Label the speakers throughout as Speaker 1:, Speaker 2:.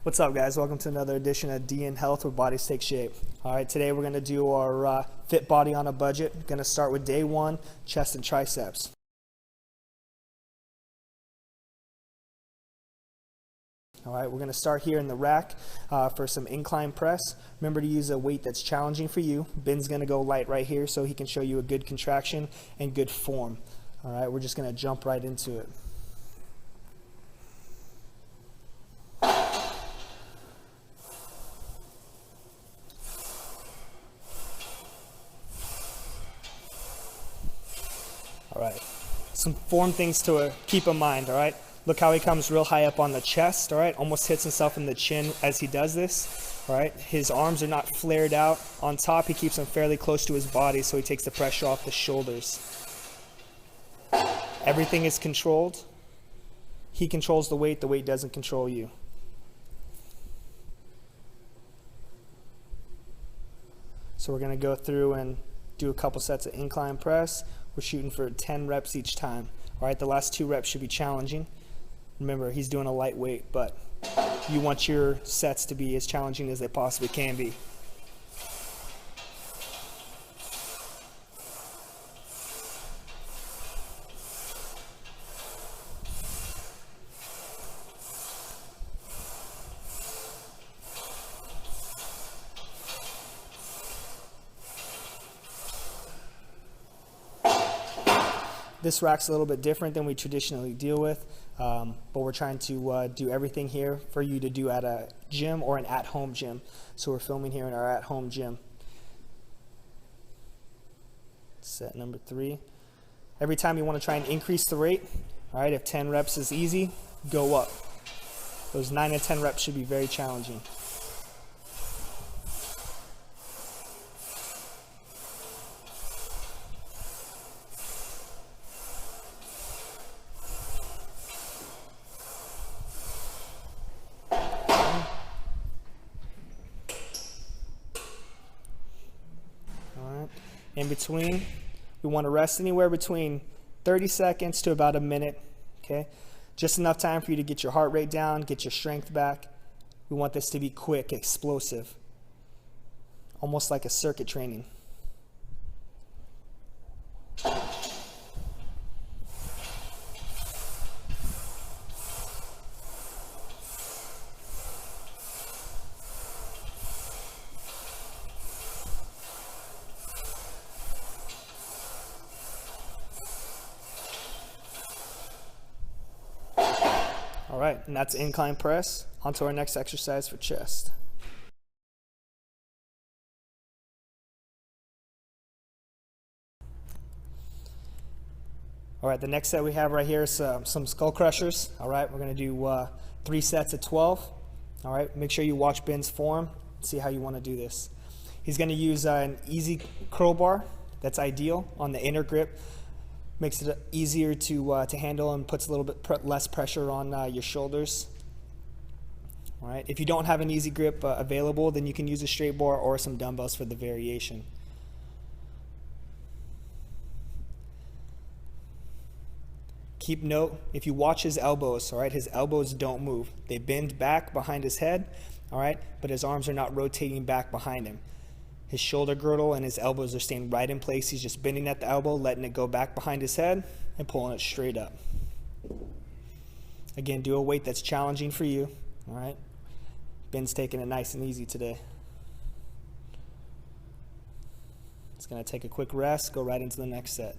Speaker 1: What's up, guys? Welcome to another edition of D in Health, where bodies take shape. All right, today we're going to do our fit body on a budget. Going to start with day one, chest and triceps. All right, we're going to start here in the rack for some incline press. Remember to use a weight that's challenging for you. Ben's going to go light right here so he can show you a good contraction and good form. All right, we're just going to jump right into it. All right, some form things to keep in mind, all right? Look how he comes real high up on the chest, all right? Almost hits himself in the chin as he does this, all right? His arms are not flared out on top. He keeps them fairly close to his body so he takes the pressure off the shoulders. Everything is controlled. He controls the weight doesn't control you. So we're gonna go through and do a couple sets of incline press. We're shooting for 10 reps each time. All right, the last 2 reps should be challenging. Remember, he's doing a lightweight, but you want your sets to be as challenging as they possibly can be. This rack's a little bit different than we traditionally deal with, but we're trying to do everything here for you to do at a gym or an at-home gym. So we're filming here in our at-home gym. Set number 3. Every time you want to try and increase the rate, all right, if 10 reps is easy, go up. Those 9 and 10 reps should be very challenging. In between, we want to rest anywhere between 30 seconds to about a minute, okay? Just enough time for you to get your heart rate down, get your strength back. We want this to be quick, explosive, almost like a circuit training. All right, and that's incline press. On to our next exercise for chest. All right, the next set we have right here is some skull crushers. All right, we're gonna do 3 sets of 12. All right, make sure you watch Ben's form, see how you wanna do this. He's gonna use an easy curl bar. That's ideal on the inner grip. Makes it easier to handle and puts a little bit less pressure on your shoulders. All right. If you don't have an easy grip available, then you can use a straight bar or some dumbbells for the variation. Keep note, if you watch his elbows, all right, his elbows don't move. They bend back behind his head, all right, but his arms are not rotating back behind him. His shoulder girdle and his elbows are staying right in place. He's just bending at the elbow, letting it go back behind his head and pulling it straight up. Again, do a weight that's challenging for you, all right? Ben's taking it nice and easy today. It's gonna take a quick rest, go right into the next set.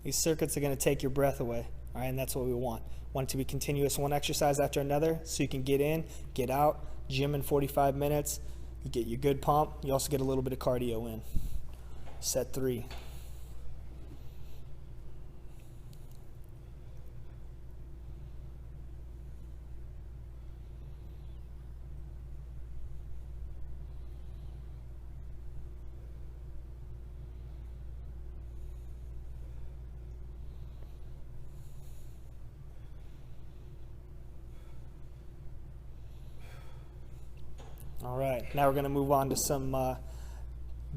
Speaker 1: These circuits are going to take your breath away, all right, and that's what we want. Want it to be continuous, one exercise after another, so you can get in, get out, gym in 45 minutes, you get your good pump, you also get a little bit of cardio in. Set 3. All right, now we're going to move on to some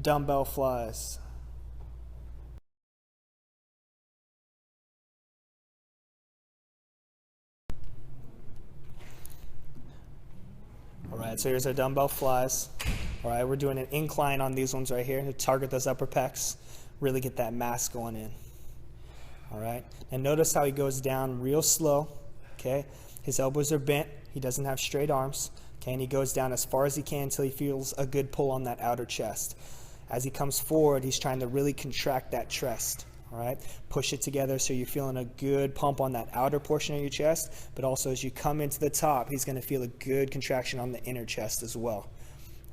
Speaker 1: dumbbell flies. All right, so here's our dumbbell flies. All right, we're doing an incline on these ones right here to target those upper pecs, really get that mass going in. All right, and notice how he goes down real slow, okay? His elbows are bent, he doesn't have straight arms, okay? And he goes down as far as he can until he feels a good pull on that outer chest. As he comes forward, he's trying to really contract that chest, all right? Push it together so you're feeling a good pump on that outer portion of your chest, but also as you come into the top, he's gonna feel a good contraction on the inner chest as well,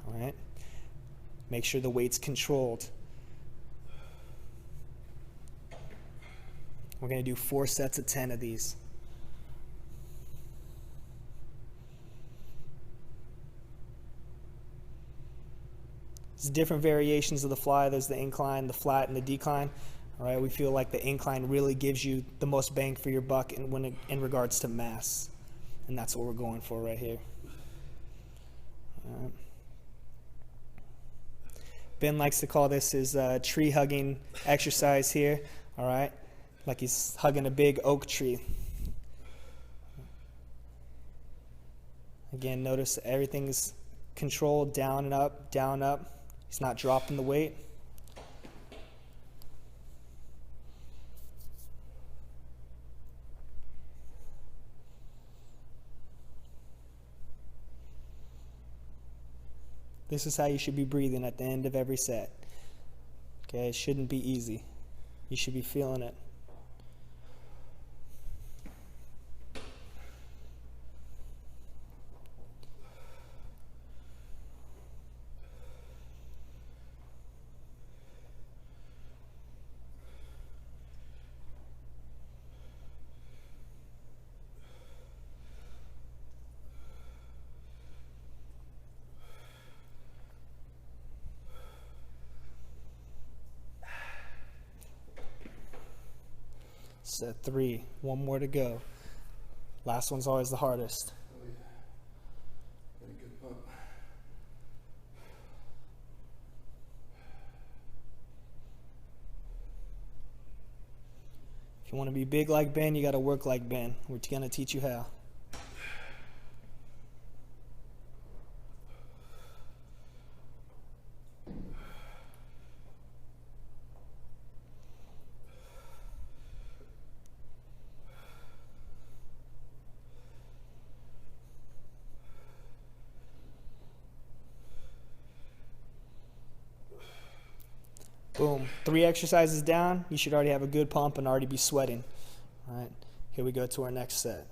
Speaker 1: all right? Make sure the weight's controlled. We're going to do 4 sets of 10 of these. There's different variations of the fly. There's the incline, the flat, and the decline. All right, we feel like the incline really gives you the most bang for your buck in regards to mass. And that's what we're going for right here. All right. Ben likes to call this his tree hugging exercise here. All right. Like he's hugging a big oak tree. Again, notice everything's controlled, down and up, down, up. He's not dropping the weight. This is how you should be breathing at the end of every set. Okay, it shouldn't be easy. You should be feeling it. Set 3, 1 more to go. Last one's always the hardest.
Speaker 2: Oh yeah, got a good pump.
Speaker 1: If you want to be big like Ben, you got to work like Ben. We're going to teach you how. Boom. 3 exercises down, you should already have a good pump and already be sweating. All right, here we go to our next set.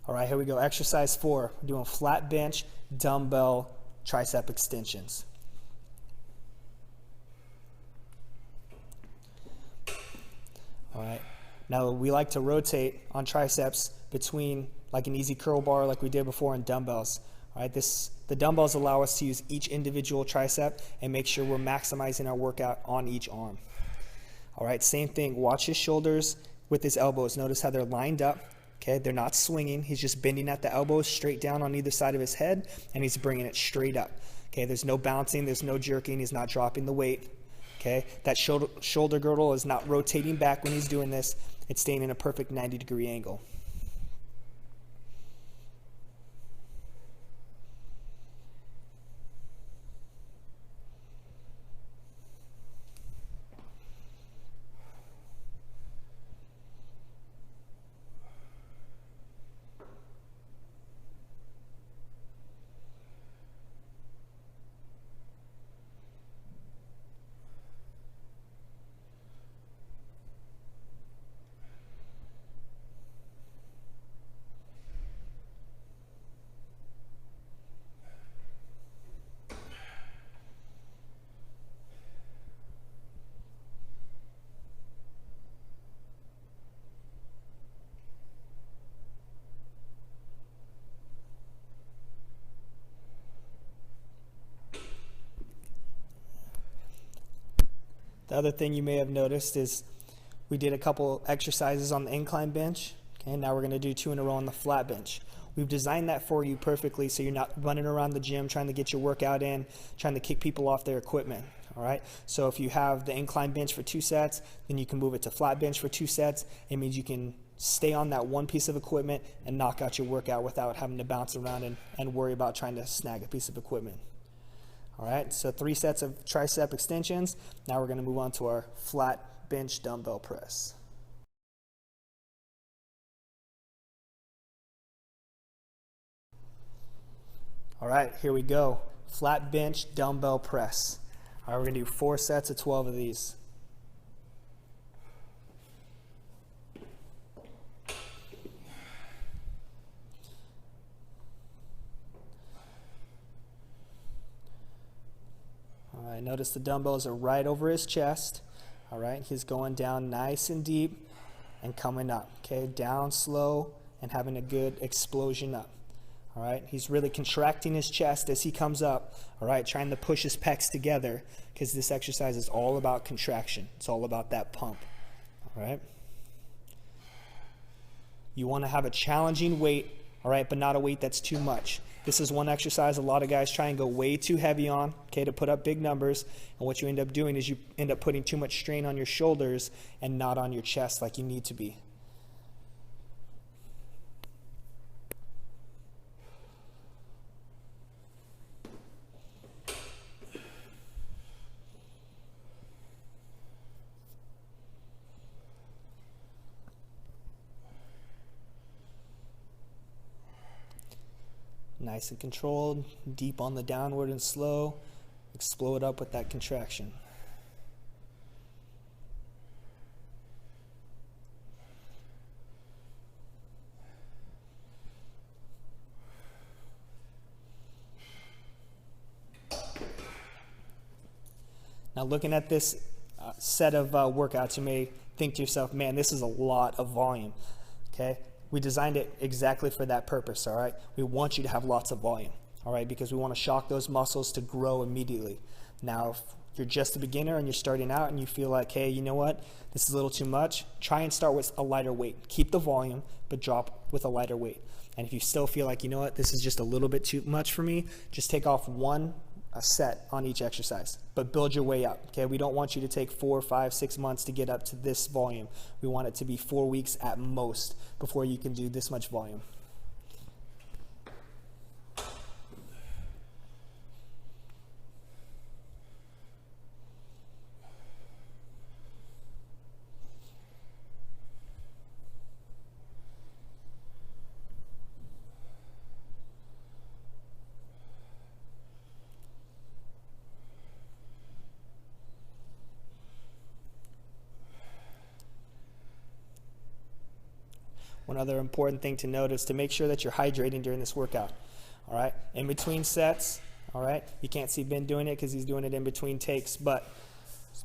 Speaker 1: All right, here we go. Exercise 4. We're doing flat bench, dumbbell, tricep extensions. All right, now we like to rotate on triceps between like an easy curl bar like we did before and dumbbells. All right, the dumbbells allow us to use each individual tricep and make sure we're maximizing our workout on each arm. All right, same thing. Watch his shoulders with his elbows. Notice how they're lined up. Okay, they're not swinging. He's just bending at the elbows straight down on either side of his head, and he's bringing it straight up. Okay, there's no bouncing, there's no jerking. He's not dropping the weight. Okay, that shoulder girdle is not rotating back when he's doing this. It's staying in a perfect 90-degree angle. The other thing you may have noticed is We did a couple exercises on the incline bench. Okay, now we're going to do 2 in a row on the flat bench. We've designed that for you perfectly so you're not running around the gym trying to get your workout in, trying to kick people off their equipment. All right, so if you have the incline bench for 2 sets, then you can move it to flat bench for 2 sets. It means you can stay on that one piece of equipment and knock out your workout without having to bounce around and worry about trying to snag a piece of equipment. All right, so 3 sets of tricep extensions. Now we're going to move on to our flat bench dumbbell press. All right, here we go. Flat bench dumbbell press. All right, we're going to do 4 sets of 12 of these. All right, notice the dumbbells are right over his chest. All right, he's going down nice and deep and coming up. Okay, down slow and having a good explosion up. All right, he's really contracting his chest as he comes up. All right, trying to push his pecs together because this exercise is all about contraction. It's all about that pump. All right. You want to have a challenging weight, all right, but not a weight that's too much. This is one exercise a lot of guys try and go way too heavy on, okay, to put up big numbers. And what you end up doing is you end up putting too much strain on your shoulders and not on your chest like you need to be. Nice and controlled, deep on the downward and slow. Explode up with that contraction. Now looking at this set of workouts, you may think to yourself, man, this is a lot of volume, okay? We designed it exactly for that purpose, all right? We want you to have lots of volume, all right? Because we want to shock those muscles to grow immediately. Now, if you're just a beginner and you're starting out and you feel like, hey, you know what? This is a little too much. Try and start with a lighter weight. Keep the volume, but drop with a lighter weight. And if you still feel like, you know what, this is just a little bit too much for me, just take off a set on each exercise, but build your way up. Okay, we don't want you to take 4, 5, 6 months to get up to this volume. We want it to be 4 weeks at most before you can do this much volume. One other important thing to note is to make sure that you're hydrating during this workout. All right, in between sets, all right, you can't see Ben doing it because he's doing it in between takes, but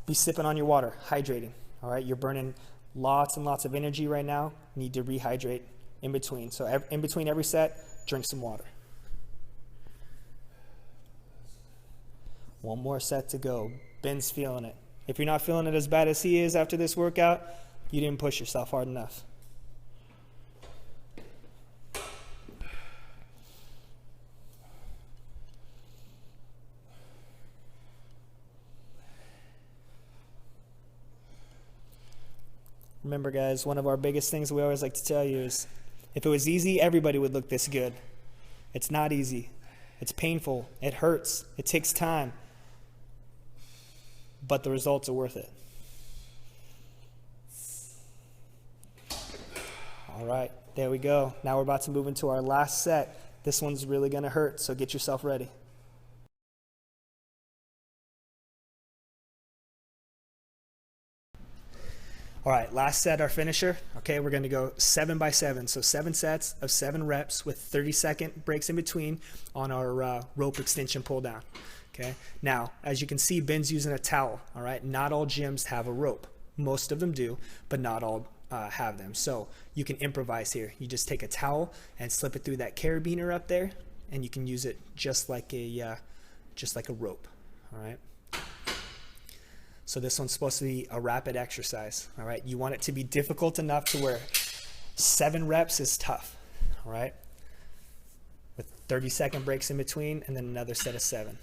Speaker 1: be sipping on your water, hydrating. All right, you're burning lots and lots of energy right now. You need to rehydrate in between. So in between every set, drink some water. One more set to go. Ben's feeling it. If you're not feeling it as bad as he is after this workout, you didn't push yourself hard enough. Remember, guys, one of our biggest things we always like to tell you is if it was easy, everybody would look this good. It's not easy. It's painful. It hurts. It takes time. But the results are worth it. All right, there we go. Now we're about to move into our last set. This one's really going to hurt, so get yourself ready. All right, last set, our finisher. Okay, we're gonna go 7 by 7. So 7 sets of 7 reps with 30-second breaks in between on our rope extension pull down. Okay, now, as you can see, Ben's using a towel. All right, not all gyms have a rope. Most of them do, but not all have them. So you can improvise here. You just take a towel and slip it through that carabiner up there, and you can use it just like a rope. All right. So this one's supposed to be a rapid exercise, all right? You want it to be difficult enough to where 7 reps is tough, all right? With 30-second breaks in between and then another set of 7.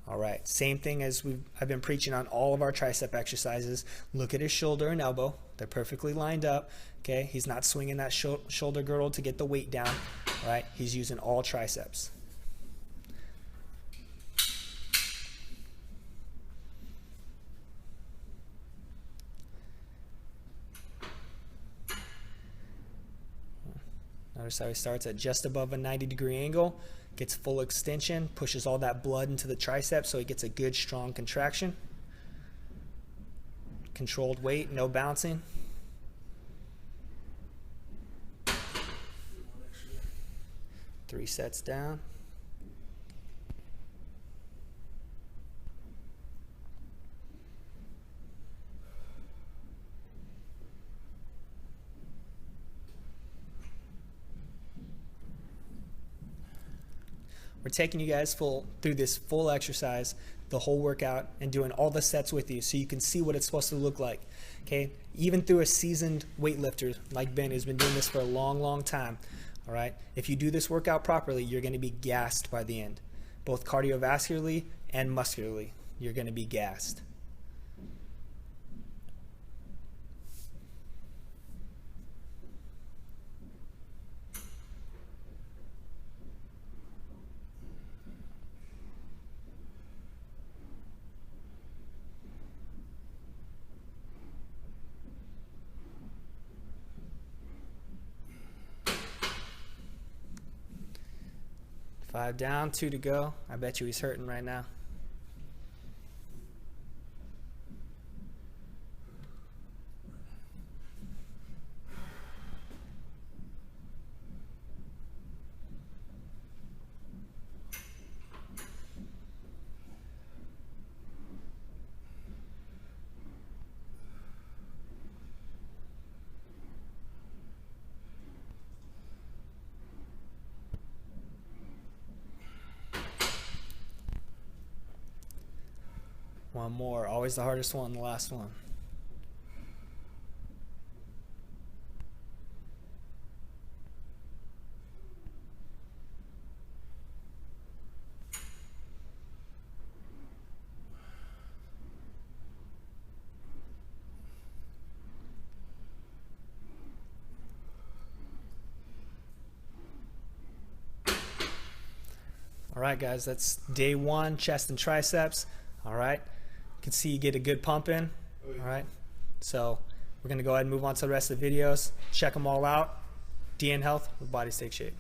Speaker 1: All right, same thing as I've been preaching on all of our tricep exercises. Look at his shoulder and elbow. They're perfectly lined up, okay? He's not swinging that shoulder girdle to get the weight down, all right? He's using all triceps. Notice how he starts at just above a 90-degree angle, gets full extension, pushes all that blood into the triceps so he gets a good strong contraction. Controlled weight, no bouncing. Three sets down. We're taking you guys through this full exercise, the whole workout, and doing all the sets with you so you can see what it's supposed to look like, okay? Even through a seasoned weightlifter like Ben, who's been doing this for a long, long time, all right? If you do this workout properly, you're going to be gassed by the end. Both cardiovascularly and muscularly, you're going to be gassed. Five down, 2 to go. I bet you he's hurting right now. One more, always the hardest one, the last one. All right, guys, that's day 1, chest and triceps. All right. You can see you get a good pump in. All right, so we're going to go ahead and move on to the rest of the videos. Check them all out. DN Health with Body Stay Shape.